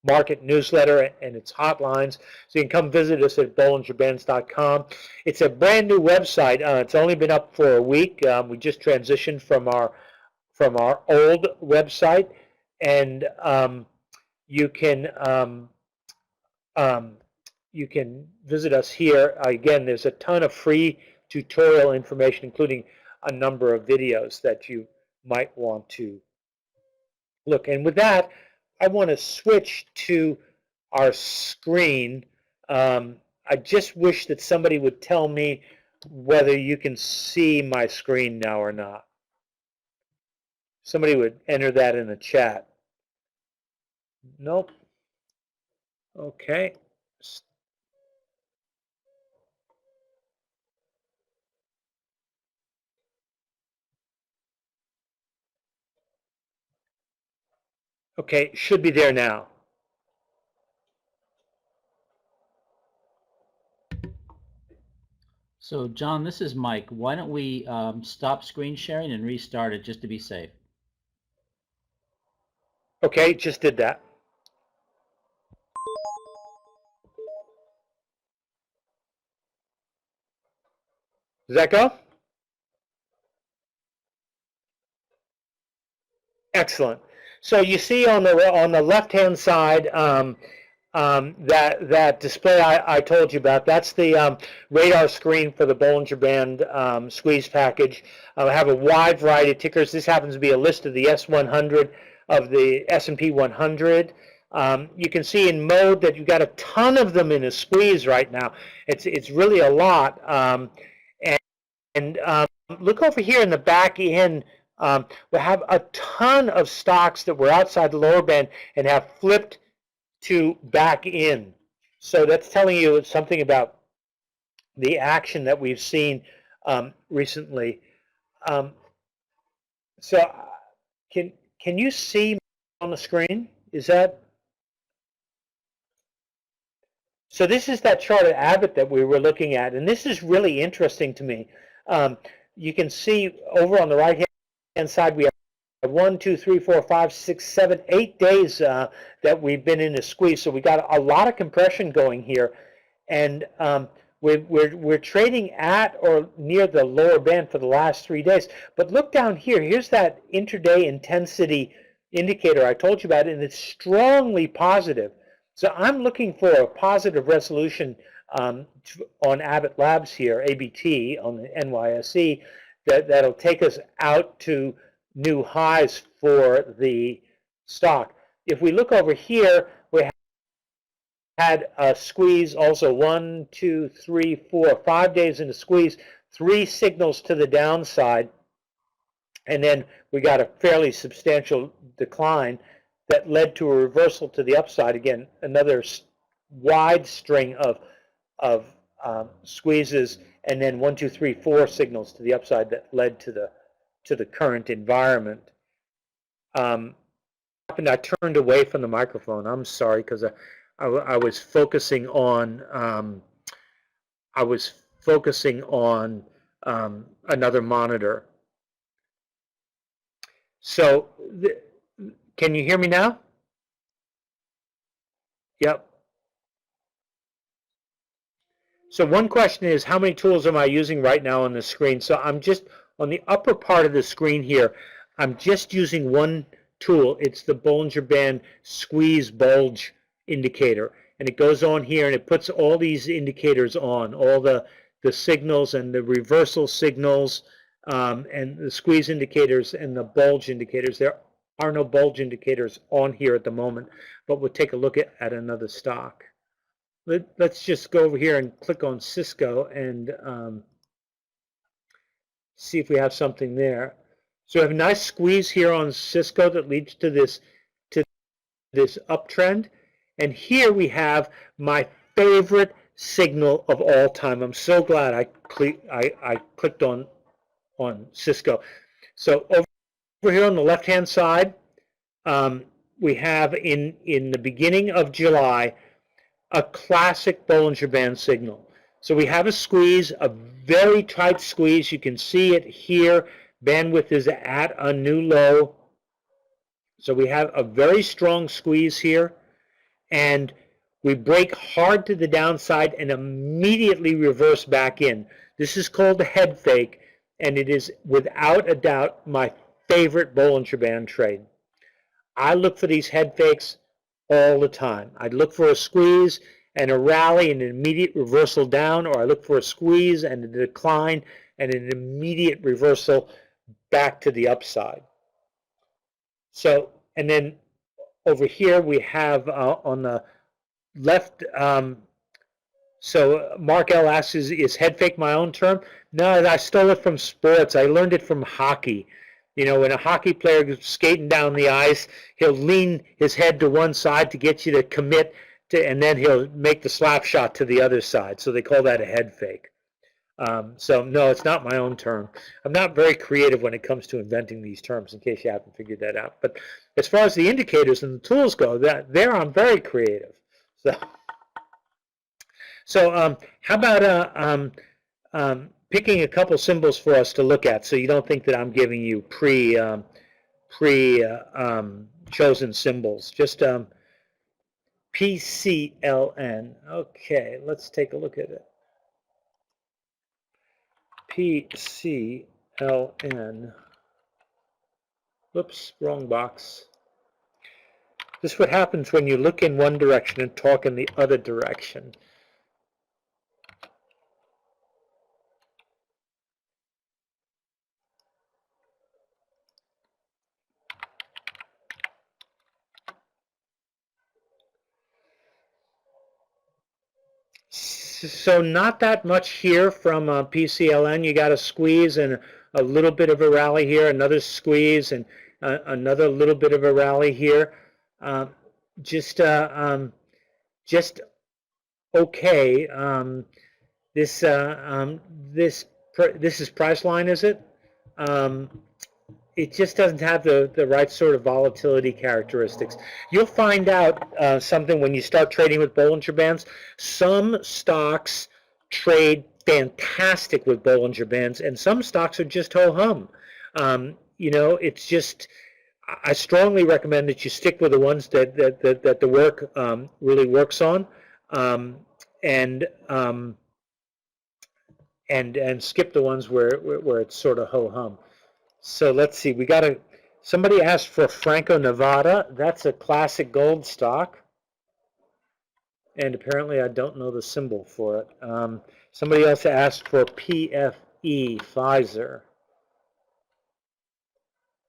market newsletter, and its hotlines. So you can come visit us at bollingerbands.com. It's a brand new website. It's only been up for a week. We just transitioned from our old website, and you can visit us here. Again, there's a ton of free tutorial information, including a number of videos that you might want to look. And with that, I want to switch to our screen. I just wish that somebody would tell me whether you can see my screen now or not. Somebody would enter that in the chat. Nope. Okay. Okay, should be there now. So, John, this is Mike. Why don't we stop screen sharing and restart it just to be safe? Okay, just did that. Does that go? Excellent. So you see on the left-hand side that display I told you about. That's the radar screen for the Bollinger Band squeeze package. I have a wide variety of tickers. This happens to be a list of the S100 of the S&P 100. You can see in mode that you've got a ton of them in a squeeze right now. It's really a lot. And look over here in the back end. We have a ton of stocks that were outside the lower band and have flipped to back in. So that's telling you something about the action that we've seen recently. So can you see on the screen? Is that? So this is that chart of Abbott that we were looking at, and this is really interesting to me. You can see over on the right hand side we have 1, 2, 3, 4, 5, 6, 7, 8 days that we've been in a squeeze. So we got a lot of compression going here, and we're trading at or near the lower band for the last 3 days. But look down here. Here's that intraday intensity indicator I told you about, and it's strongly positive. So I'm looking for a positive resolution on Abbott Labs here, ABT on the NYSE, that'll take us out to new highs for the stock. If we look over here, we had a squeeze also 1, 2, 3, 4, 5 days in a squeeze, 3 signals to the downside, and then we got a fairly substantial decline that led to a reversal to the upside. Again, another wide string of squeezes, and then 1, 2, 3, 4 signals to the upside that led to the current environment. I turned away from the microphone. I'm sorry, because I was focusing on another monitor. So can you hear me now? Yep. So one question is, how many tools am I using right now on the screen? So I'm just on the upper part of the screen here. I'm just using one tool. It's the Bollinger Band squeeze bulge indicator, and it goes on here and it puts all these indicators on, all the signals and the reversal signals and the squeeze indicators and the bulge indicators. There are no bulge indicators on here at the moment, but we'll take a look at another stock. Let's just go over here and click on Cisco and see if we have something there. So we have a nice squeeze here on Cisco that leads to this uptrend. And here we have my favorite signal of all time. I'm so glad I clicked on Cisco. So over here on the left-hand side, we have in the beginning of July a classic Bollinger Band signal. So we have a squeeze, a very tight squeeze. You can see it here. Bandwidth is at a new low. So we have a very strong squeeze here. And we break hard to the downside and immediately reverse back in. This is called the head fake, and it is without a doubt my favorite Bollinger Band trade. I look for these head fakes all the time. I look for a squeeze and a rally and an immediate reversal down, or I look for a squeeze and a decline and an immediate reversal back to the upside. So, and then over here we have on the left, so Mark L asks, is head fake my own term? No, I stole it from sports. I learned it from hockey. You know, when a hockey player is skating down the ice, he'll lean his head to one side to get you to commit to, and then he'll make the slap shot to the other side. So they call that a head fake. So no, it's not my own term. I'm not very creative when it comes to inventing these terms, in case you haven't figured that out. But as far as the indicators and the tools go, there I'm very creative. So how about picking a couple symbols for us to look at, so you don't think that I'm giving you chosen symbols. Just PCLN. Okay, let's take a look at it. PCLN. Whoops, wrong box. This is what happens when you look in one direction and talk in the other direction. So not that much here from PCLN. You got a squeeze and a little bit of a rally here, another squeeze and another little bit of a rally here. Just okay. This is price line, is it? It just doesn't have the right sort of volatility characteristics. You'll find out something when you start trading with Bollinger Bands. Some stocks trade fantastic with Bollinger Bands, and some stocks are just ho-hum. You know, it's just, I strongly recommend that you stick with the ones that the work really works on, and skip the ones where it's sort of ho-hum. So let's see, somebody asked for Franco Nevada. That's a classic gold stock. And apparently I don't know the symbol for it. Somebody else asked for PFE, Pfizer.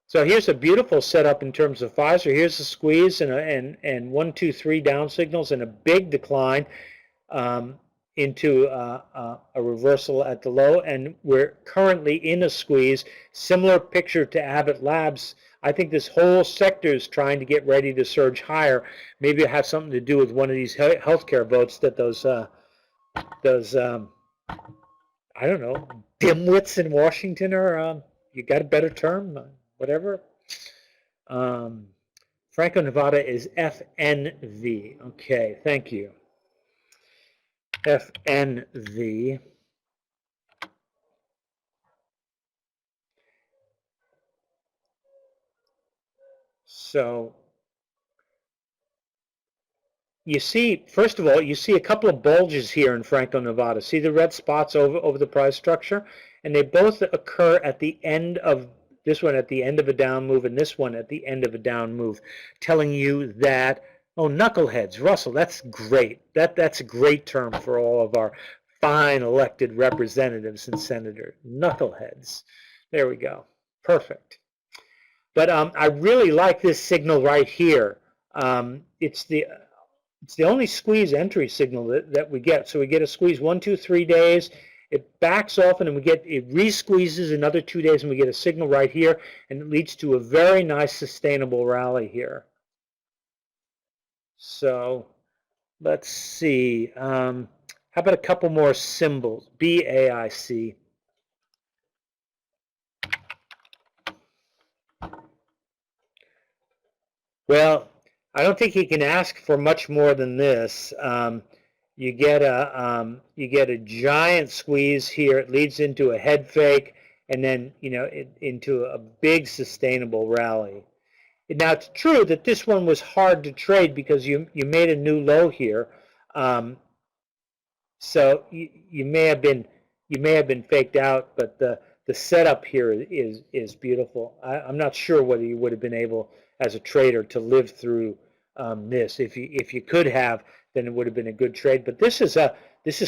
So here's a beautiful setup in terms of Pfizer. Here's a squeeze and 1, 2, 3 down signals and a big decline. Into a reversal at the low, and we're currently in a squeeze. Similar picture to Abbott Labs. I think this whole sector is trying to get ready to surge higher. Maybe it has something to do with one of these healthcare votes that those I don't know, dimwits in Washington are. You got a better term? Whatever. Franco Nevada is FNV. Okay, thank you. FNV. So you see, first of all, you see a couple of bulges here in Franco Nevada. See the red spots over the price structure? And they both occur at the end of, this one at the end of a down move and this one at the end of a down move, telling you that, oh, knuckleheads, Russell, that's great. That's a great term for all of our fine elected representatives and senators. Knuckleheads. There we go. Perfect. But I really like this signal right here. It's the only squeeze entry signal that we get. So we get a squeeze 1, 2, 3 days. It backs off, and then it re-squeezes another 2 days, and we get a signal right here, and it leads to a very nice sustainable rally here. So let's see. How about a couple more symbols? BAIC. Well, I don't think you can ask for much more than this. You get a giant squeeze here. It leads into a head fake, and then into a big sustainable rally. Now it's true that this one was hard to trade because you made a new low here, so you may have been faked out, but the setup here is beautiful. I'm not sure whether you would have been able as a trader to live through this. If you could have, then it would have been a good trade. But this is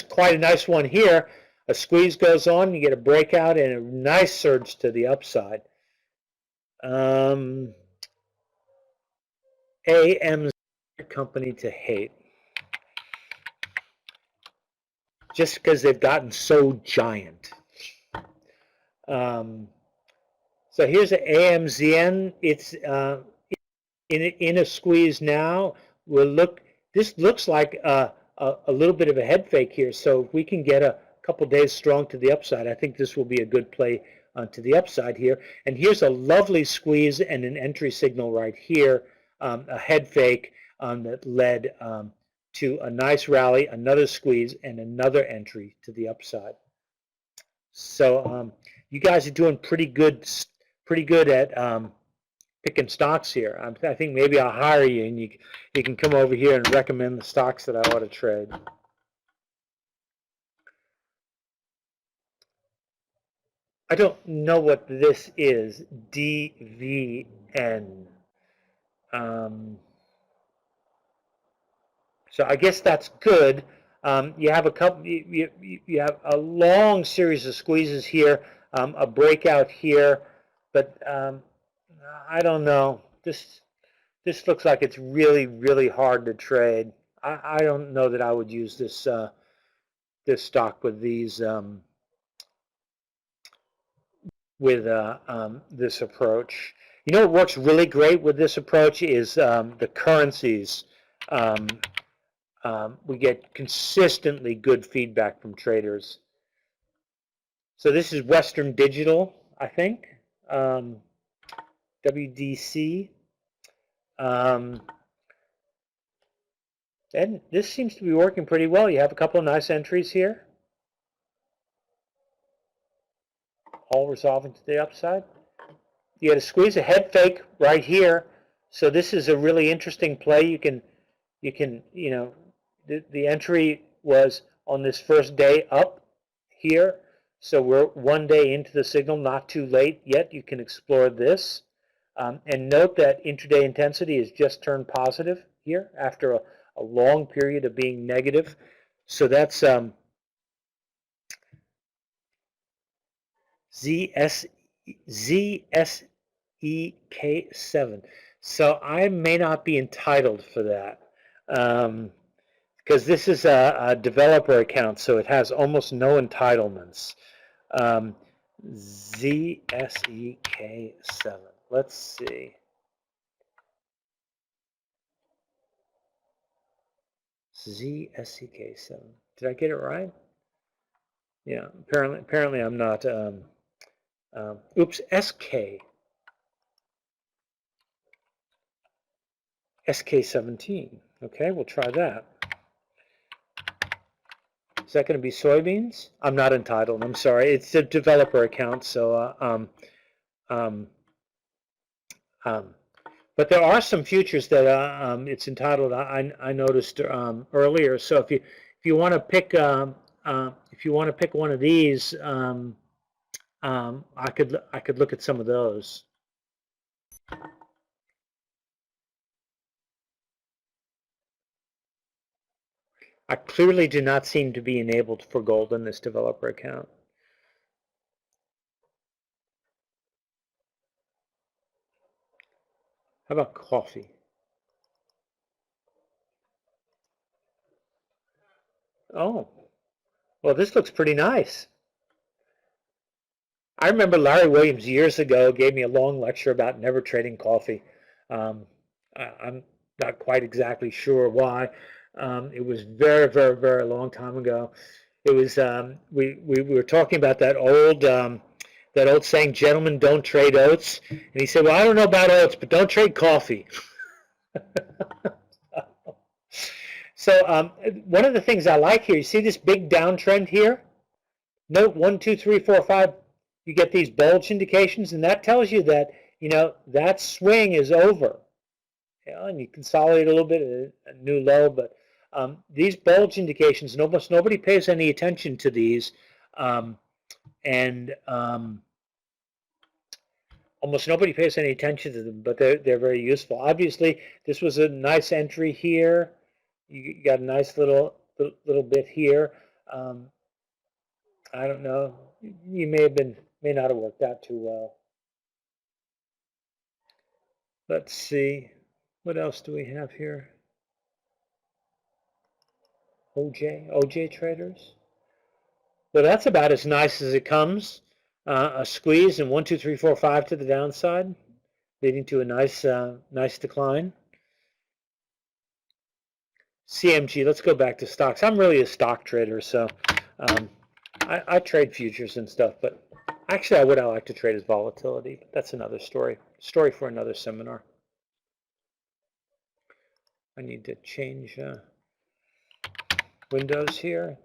quite a nice one here. A squeeze goes on, you get a breakout and a nice surge to the upside. AM's company to hate, just because they've gotten so giant. So here's an AMZN. It's in a squeeze now. This looks like a little bit of a head fake here. So if we can get a couple days strong to the upside, I think this will be a good play to the upside here. And here's a lovely squeeze and an entry signal right here, a head fake that led to a nice rally, another squeeze, and another entry to the upside. So you guys are doing pretty good at picking stocks here. I think maybe I'll hire you, and you can come over here and recommend the stocks that I ought to trade. I don't know what this is. DVN. So I guess that's good. You have a couple. You have a long series of squeezes here, a breakout here, but I don't know. This looks like it's really, really hard to trade. I don't know that I would use this this stock with these this approach. You know what works really great with this approach is the currencies. We get consistently good feedback from traders. So this is Western Digital, I think, WDC. And this seems to be working pretty well. You have a couple of nice entries here, all resolving to the upside. You had to squeeze a head fake right here. So this is a really interesting play. You know, the entry was on this first day up here. So we're one day into the signal, not too late yet. You can explore this. And note that intraday intensity has just turned positive here after a long period of being negative. So that's ZSEK7. So I may not be entitled for that because this is a developer account, so it has almost no entitlements. ZSEK7. Let's see. ZSEK7. Did I get it right? Yeah. Apparently, I'm not. Oops. SK17. Okay, we'll try that. Is that going to be soybeans? I'm not entitled. I'm sorry. It's a developer account, so but there are some futures that it's entitled. I noticed earlier. So if you want to pick one of these, I could look at some of those. I clearly do not seem to be enabled for gold in this developer account. How about coffee? Oh, well, this looks pretty nice. I remember Larry Williams years ago gave me a long lecture about never trading coffee. I'm not quite exactly sure why. It was very, very, very long time ago. It was we were talking about that old saying, "Gentlemen, don't trade oats." And he said, "Well, I don't know about oats, but don't trade coffee." So one of the things I like here, you see this big downtrend here? Note 1, 2, 3, 4, 5. You get these bulge indications, and that tells you that that swing is over. And you consolidate a little bit, a new low, but these bulge indications, almost nobody pays any attention to these, and almost nobody pays any attention to them, but they're very useful. Obviously, this was a nice entry here. You got a nice little bit here. I don't know. You may not have worked out too well. Let's see. What else do we have here? OJ traders. Well, that's about as nice as it comes. A squeeze and 1, 2, 3, 4, 5 to the downside, leading to a nice decline. CMG. Let's go back to stocks. I'm really a stock trader, so I trade futures and stuff. But actually, what I like to trade is volatility. But that's another story. Story for another seminar. I need to change windows here.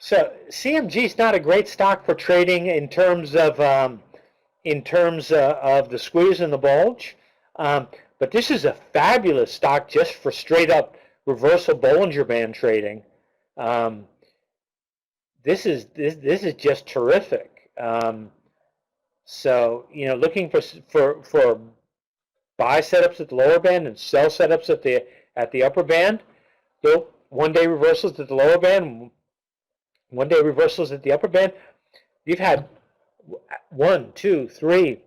So CMG is not a great stock for trading in terms of the squeeze and the bulge, but this is a fabulous stock just for straight up reversal Bollinger Band trading. This is just terrific. So looking for buy setups at the lower band and sell setups at the upper band. One-day reversals at the lower band, one-day reversals at the upper band. You've had 1, 2, 3,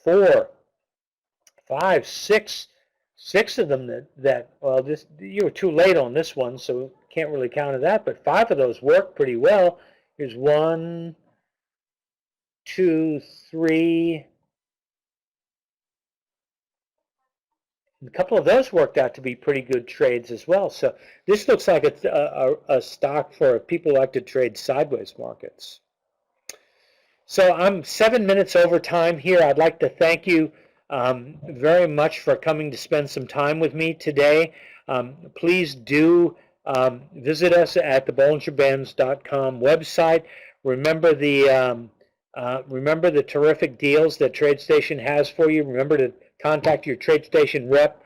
4, 5, 6 of them that well, you were too late on this one, so can't really count that. But 5 of those worked pretty well. Here's 1, 2, 3. A couple of those worked out to be pretty good trades as well. So this looks like it's a stock for people who like to trade sideways markets. So I'm 7 minutes over time here. I'd like to thank you very much for coming to spend some time with me today. Please do visit us at the BollingerBands.com website. Remember the terrific deals that TradeStation has for you. Remember to contact your TradeStation rep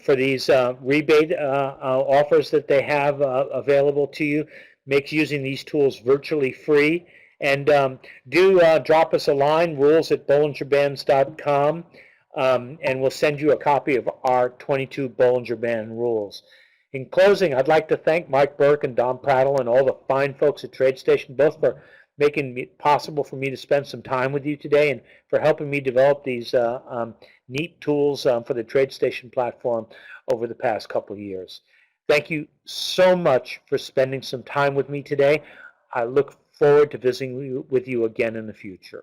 for these rebate offers that they have available to you. Makes using these tools virtually free. And do drop us a line, rules@BollingerBands.com, and we'll send you a copy of our 22 Bollinger Band rules. In closing, I'd like to thank Mike Burke and Don Prattle and all the fine folks at TradeStation, both for making it possible for me to spend some time with you today and for helping me develop these neat tools for the TradeStation platform over the past couple of years. Thank you so much for spending some time with me today. I look forward to visiting with you again in the future.